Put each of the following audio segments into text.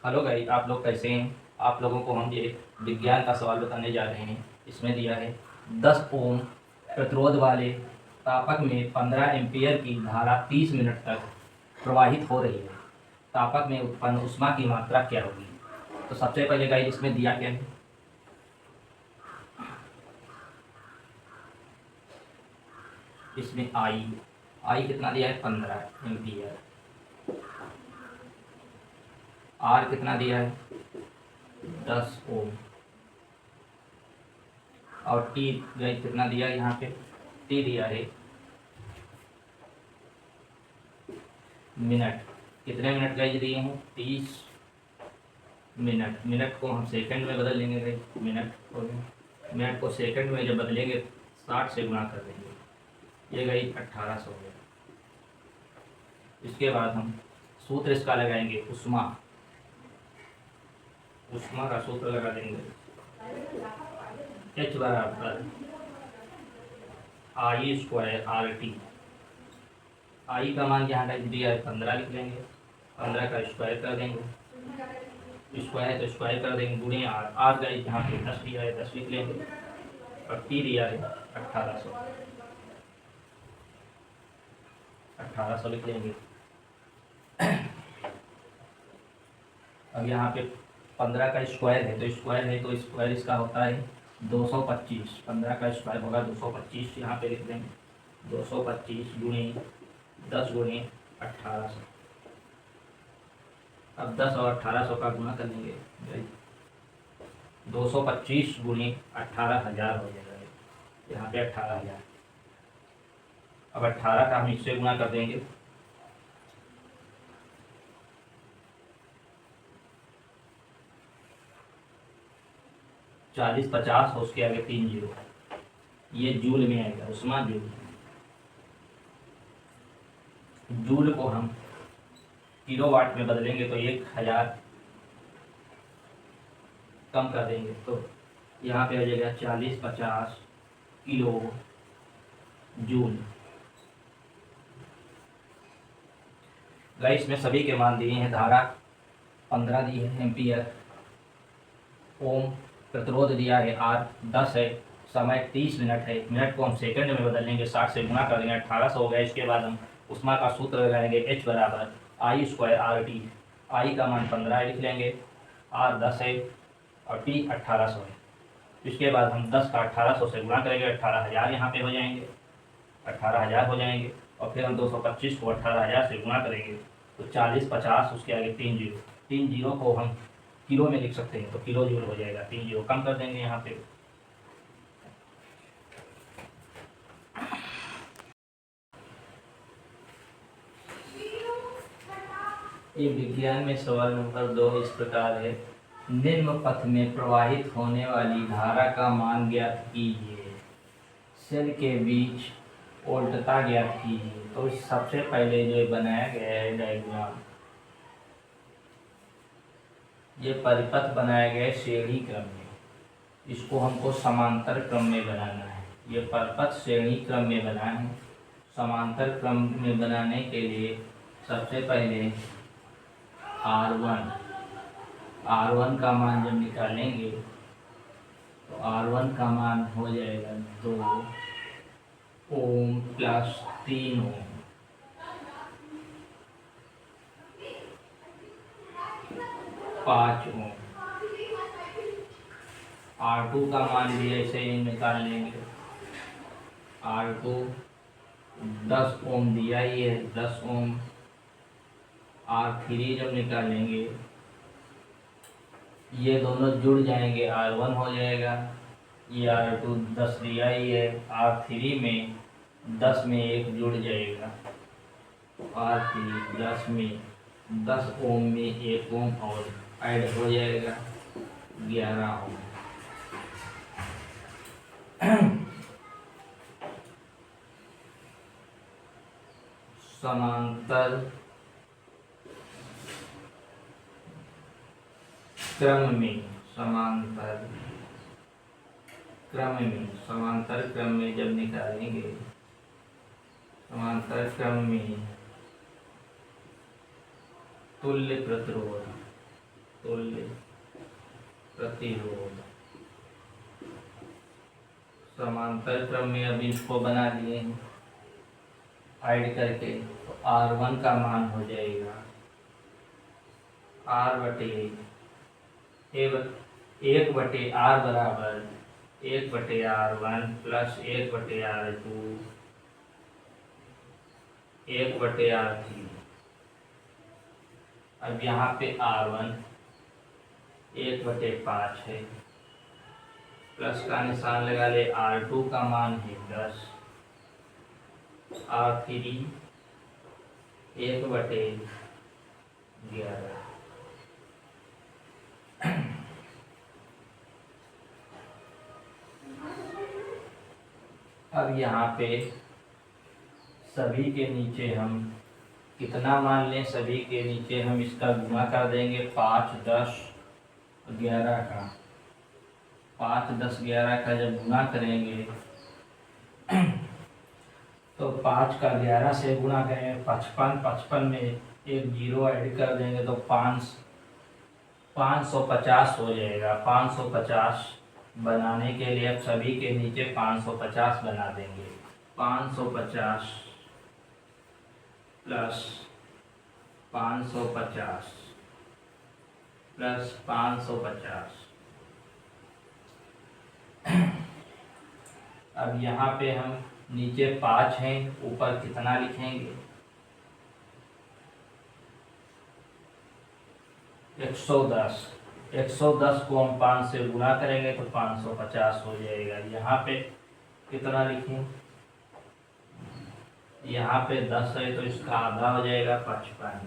Hello guys, आप लोग कैसे हैं। आप लोगों को हम ये विज्ञान का सवाल बताने जा रहे हैं। इसमें दिया है 10 ओम प्रतिरोध वाले तापक में 15 एम्पीयर की धारा 30 मिनट तक प्रवाहित हो रही है। तापक में उत्पन्न ऊष्मा की मात्रा क्या होगी। तो सबसे पहले गाइस इसमें दिया क्या है। इसमें आई कितना दिया है 15 एम्पीयर। आर कितना दिया है 10 ओम। और टी गाइस कितना दिया है, यहाँ पे टी दिया है मिनट। कितने मिनट गाइस दिए हैं 30 मिनट। मिनट को हम सेकंड में बदल लेंगे गाइस। मिनट को सेकंड में जब बदलेंगे 60 से गुणा कर देंगे। ये गाइस 1800 हो गया। इसके बाद हम सूत्र इसका लगाएंगे उष्मा। उष्मा का सूत्र लगा देंगे H बराबर आई स्क्वायर आर टी। आई का मान यहाँ गाइस दिया है 15, लिख लेंगे। 15 का स्क्वायर कर देंगे। स्क्वायर है तो स्क्वायर कर देंगे गुणे आर। आर गाइस यहाँ पे 10 दिया है, 10 लिख लेंगे। और टी दिया है 1800। 1800 लिख लेंगे। अब यहाँ पे 15 का स्क्वायर है तो स्क्वायर इसका होता है 225। 15 का स्क्वायर होगा 225। यहाँ पे लिख देंगे 225 गुणे 10 गुणे 1800। अब 10 और 1800 का गुणा कर लेंगे। 225 गुणे 18,000 हो जाएगा। यहाँ पे 18,000। अब 18 का हम इससे गुणा कर देंगे। चालीस 50 हो, उसके आगे 3 जीरो। ये जूल में आएगा उष्मा जूल। जूल को हम किलोवाट में बदलेंगे तो 1000 कम कर देंगे तो यहाँ पे आ जाएगा 40-50 किलो जूल। गाइस में सभी के मान दिए हैं। धारा 15 दी है एम्पियर। ओम प्रतिरोध दिया है आर 10 है। समय 30 मिनट है। मिनट को हम सेकंड में बदल लेंगे, 60 से गुणा कर देंगे, 1800 हो गया। इसके बाद हम उष्मा का सूत्र लगाएंगे H बराबर आई स्क्वायर आर टी। आई का मान 15 लिख लेंगे, आर 10 है और टी 1800 है। इसके बाद हम 10 का 1800 से गुणा करेंगे, 18,000 यहाँ पे हो जाएंगे। 18,000 हो जाएंगे। और फिर हम 225 को 18,000 से गुणा करेंगे तो 40-50, उसके आगे 3 जीरो। 3 जीरो को हम किलो में लिख सकते हैं तो किलो जूल हो जाएगा। 3 जीरो कम कर देंगे यहाँ पे। ये विज्ञान में सवाल नंबर 2 इस प्रकार है। निम्न पथ में प्रवाहित होने वाली धारा का मान ज्ञात कीजिए। सेल के बीच वोल्टता ज्ञात कीजिए। तो सबसे पहले जो बनाया गया है डायग्राम, ये परिपथ बनाया गया है श्रेणी क्रम में। इसको हमको समांतर क्रम में बनाना है। ये परिपथ श्रेणी क्रम में बना है। समांतर क्रम में बनाने के लिए सबसे पहले R1 का मान जब निकालेंगे तो R1 का मान हो जाएगा 2 ओम प्लस 3 ओम। 5 ओम। R2 का मान भी ऐसे ही निकाल लेंगे। R2 10 ओम दिया ही है, 10 ओम। R3 जब निकालेंगे ये दोनों जुड़ जाएंगे, R1 हो जाएगा। ये R2 10 दिया ही है, R3 में 10 में 1 जुड़ जाएगा। R3 10 में 10 ओम में 1 ओम और ऐड हो जाएगा 11 ओम। समांतर क्रम में जब निकालेंगे, समांतर क्रम में तुल्य तुल्य प्रतिरोध समांतर क्रम में अभी इसको बना दिए हैं ऐड करके, तो R1 का मान हो जाएगा R बटे 1/R बराबर 1/R1 प्लस 1/R2 1/R3। अब यहाँ पे R1 1/5 है, प्लस का निशान लगा ले, R2 का मान है 10, R3 1/11। अब यहाँ पे सभी के नीचे हम कितना मान लें, सभी के नीचे हम इसका गुणा कर देंगे 5, 10, 11 का। 5, 10, 11 का जब गुणा करेंगे तो 5 का 11 से गुणा करेंगे 55, 55 में एक जीरो ऐड कर देंगे तो 550 हो जाएगा। 550 बनाने के लिए अब सभी के नीचे 550 बना देंगे। 550 प्लस 550 प्लस 550। अब यहाँ पे हम नीचे 5 हैं, ऊपर कितना लिखेंगे 110। 110 को हम 5 से गुणा करेंगे तो 550 हो जाएगा। यहाँ पे कितना लिखें, यहाँ पे 10 है तो इसका आधा हो जाएगा 55।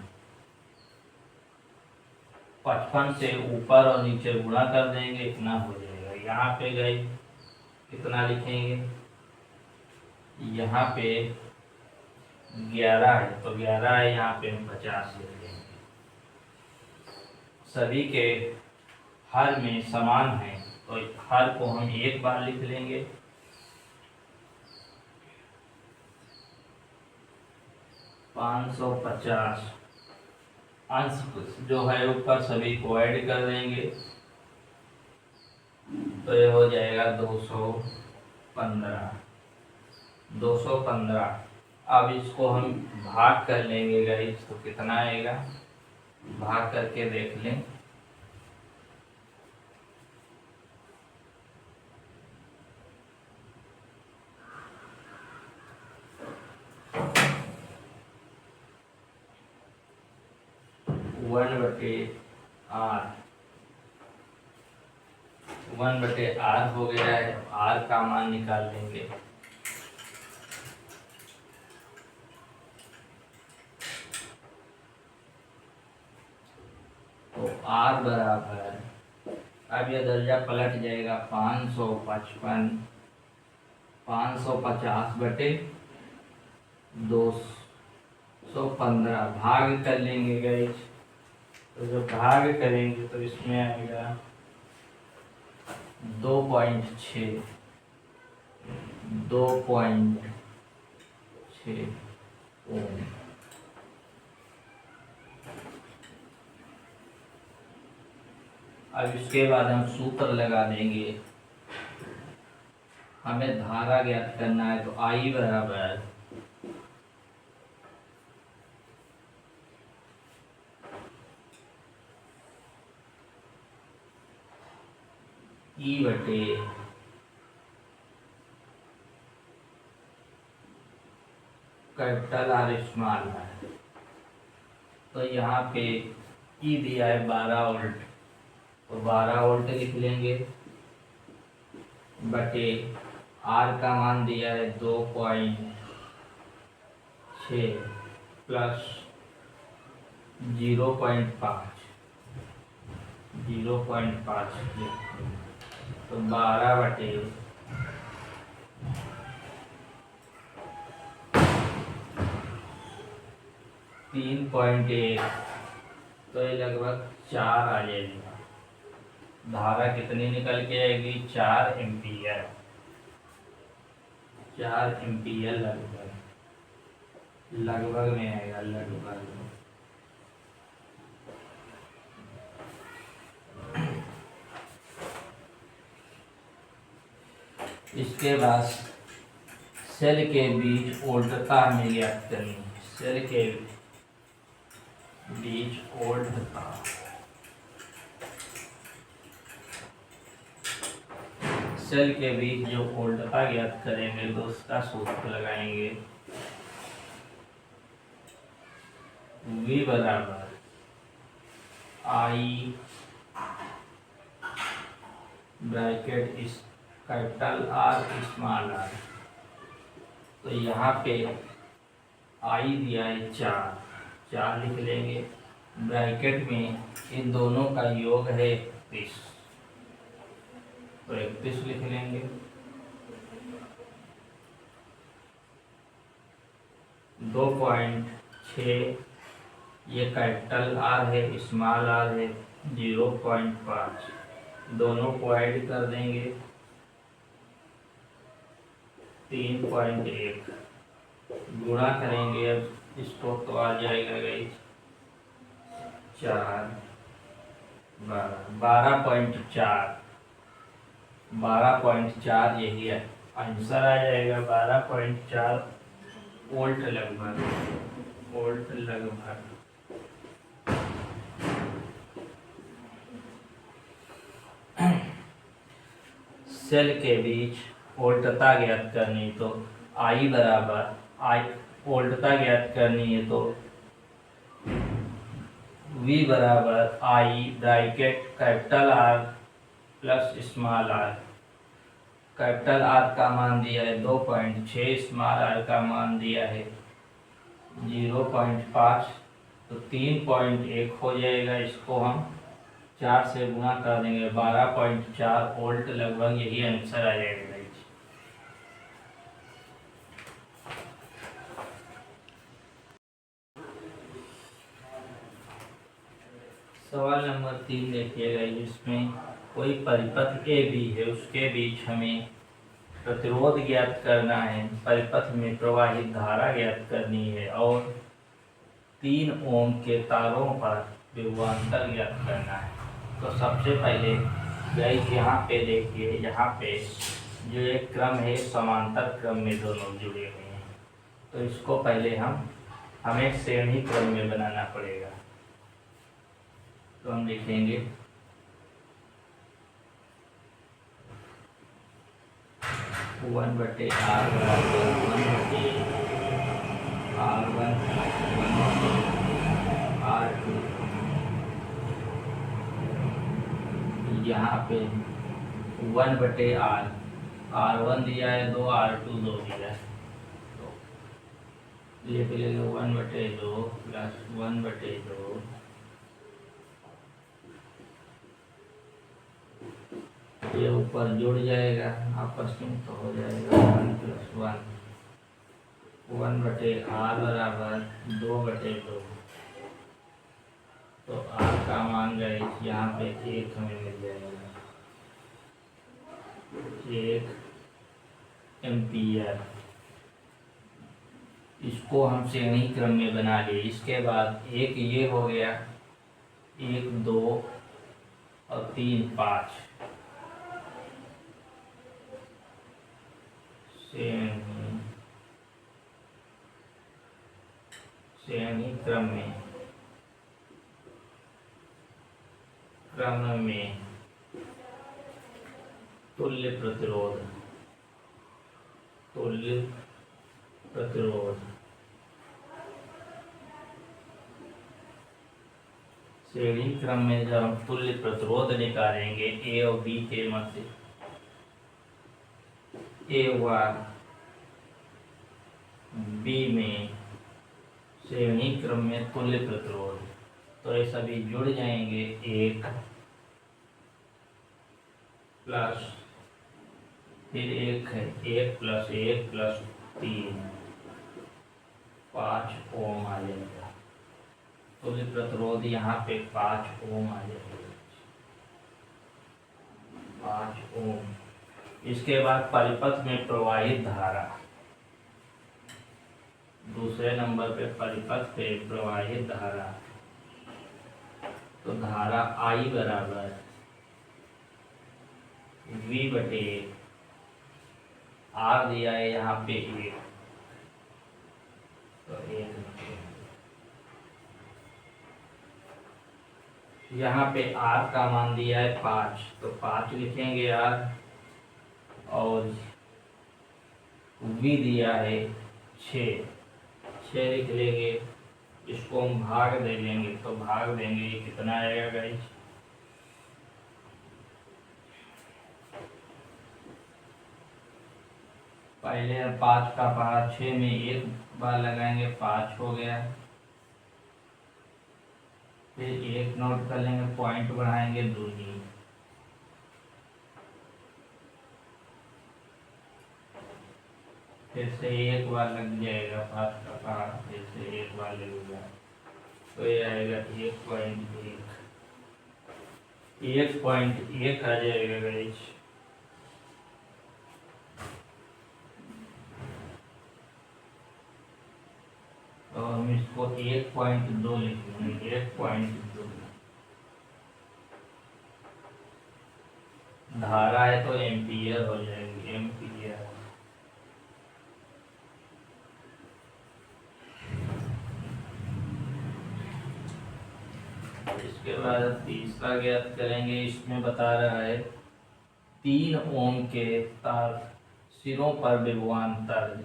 55 से ऊपर और नीचे गुणा कर देंगे, इतना हो जाएगा। यहाँ पे गए कितना लिखेंगे, यहाँ पे 11 है तो 11 है, यहाँ पे हम 50 लिख देंगे। सभी के हर में समान है तो हर को हम एक बार लिख लेंगे। $550 अंश जो है ऊपर सभी को ऐड कर देंगे तो ये हो जाएगा 215। अब इसको हम भाग कर लेंगे गाइस, तो कितना आएगा, भाग करके देख लें। वन बटे आर हो गया है। आर का मान निकाल लेंगे। तो आर बराबर, अब यह दर्जा पलट जाएगा 550 बटे 215 भाग कर लेंगे गाइस। तो जब भाग करेंगे तो इसमें आएगा 2.6 ओम। अब इसके बाद हम सूत्र लगा देंगे। हमें धारा ज्ञात करना है तो आई बराबर ई बटे कैपिटल आर स्मॉल है। तो यहाँ पे ई दिया है 12 वोल्ट, तो 12 वोल्ट लिख लेंगे बटे आर का मान दिया है 2.6 प्लस 0.5 तो 12 बटे 3.1, तो ये लगभग 4 आ जाएगा। धारा कितनी निकल के आएगी, 4 एम्पियर। 4 एम्पियर लगभग में आएगा, लगभग। इसके बाद सेल के बीच ओल्टता हमें ज्ञात करनी है। सेल के बीच ओल्टता, सेल के बीच जो ओल्टता ज्ञात करेंगे तो उसका सूत्र लगाएंगे V बराबर I ब्रैकेट इस कैपिटल R स्मॉल r। तो यहाँ पे I दिया है 4 लिख लेंगे। ब्रैकेट में इन दोनों का योग है 31, तो 31 लिख लेंगे। 2.6 ये कैपिटल R है, स्मॉल r है 0.5, दोनों को ऐड कर देंगे 3.1, गुणा करेंगे अब इसको तो आ जाएगा गई 4 12.4, 12.4 यही है आंसर आ जाएगा। 12.4 वोल्ट लगभग, वोल्ट लगभग। सेल के बीच वोल्टता ज्ञात करनी, तो I बराबर I वोल्टता ज्ञात करनी है तो V बराबर I bracket capital R plus small r। Capital R का मान दिया है 2.6, स्मॉल r का मान दिया है 0.5, तो 3.1 हो जाएगा। इसको हम 4 से गुणा कर देंगे 12.4 वोल्ट लगभग, यही आंसर आ जाएगा। सवाल नंबर 3 देखिएगा, जिसमें कोई परिपथ ए बी है, उसके बीच हमें प्रतिरोध ज्ञात करना है, परिपथ में प्रवाहित धारा ज्ञात करनी है और 3 ओम के तारों पर विभवांतर ज्ञात करना है। तो सबसे पहले गाइस यहाँ पे देखिए, यहाँ पे जो एक क्रम है समांतर क्रम में दोनों जुड़े हुए हैं, तो इसको पहले हमें श्रेणी क्रम में बनाना पड़ेगा। तो हम लिखेंगे 1/r बराबर 1/r1 1/r2। यहाँ पे 1/r, r1 दिया है 2, r2 2 दिया है, तो ये पे लेंगे 1/2 प्लस 1/2, ये ऊपर जुड़ जाएगा आपस में, तो हो जाएगा 1 + 1, 1/r बराबर 2/2। तो r का मान गए यहाँ पे 1 हमें मिल जाएगा, 1 एम्पियर। इसको हम श्रेणी क्रम में बना लिए। इसके बाद एक ये हो गया, 1 2 और 3 5 श्रेणी क्रम में तुल्य प्रतिरोध श्रेणी क्रम में जब हम तुल्य प्रतिरोध निकालेंगे ए और बी के मध्य, ए हुआ बी में श्रेणी क्रम में तुल्य प्रतिरोध, तो ये सभी जुड़ जाएंगे 1 प्लस फिर 1 है 1 + 1 + 3 5 ओम आ जाएगा। तुल्य प्रतिरोध यहाँ पे 5 ओम आ जाएगा, 5 ओम। इसके बाद परिपथ में प्रवाहित धारा, दूसरे नंबर पे परिपथ पे प्रवाहित धारा, तो धारा I बराबर V/, आर दिया है यहाँ पे 1, तो 1 यहाँ पे आर का मान दिया है 5, तो 5 लिखेंगे आर, और वी दिया है 6, 6 लिख लेंगे। इसको हम भाग दे लेंगे, तो भाग देंगे, ये कितना आएगा गाइस, पहले 5 का पहाड़ 6 में एक बार लगाएंगे, 5 हो गया। फिर 1 नोट कर लेंगे, पॉइंट बढ़ाएंगे 2, फिर से एक बार लग जाएगा 5 का पहाड़, फिर से एक बार लगेगा, तो ये आएगा 1.1 आ जाएगा गाइस। तो हम इसको 1.2 लिखेंगे, 1.2। धारा है तो एम्पियर हो जाएगी, एम्पियर। इसके बाद तीसरा ज्ञात करेंगे। इसमें बता रहा है 3 ओम के तार सिरों पर विभवांतर,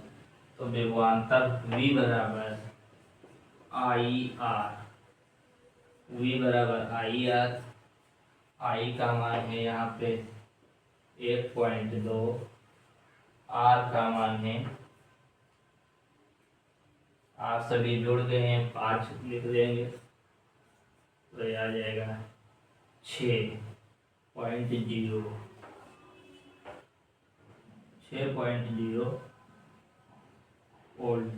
तो विभवांतर V बराबर IR, V बराबर IR। I का मान है यहाँ पे 1.2, R का मान है, R सभी जुड़ गए हैं, 5 लिख देंगे, तो ये आ जाएगा 6.0, 6.0 वोल्ट।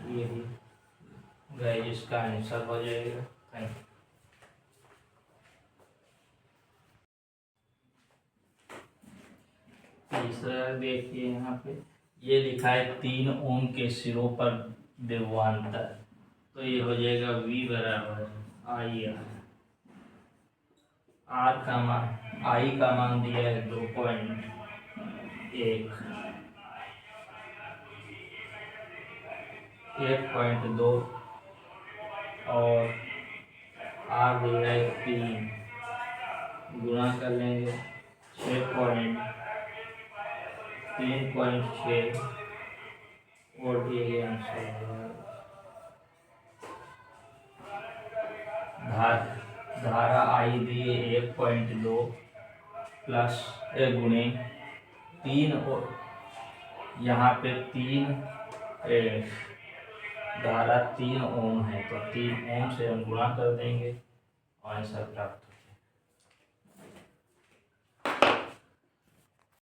यही गाइस इसका आंसर हो जाएगा। Thank you. तीसरा देखिए यहाँ पे ये लिखा है 3 ओम के सिरों पर विभवांतर, तो ये हो जाएगा V बराबर IR। R का मान, I का मान दिया है 2.1, 1.2, और R दिया है 3, गुणा कर लेंगे 3.6 वोल्ट, ये आंसर है। धारा आई दी 1.2 प्लस गुणे 3, और यहाँ पे 3, धारा 3 ओम है, तो 3 ओम से हम गुणा कर देंगे, आंसर प्राप्त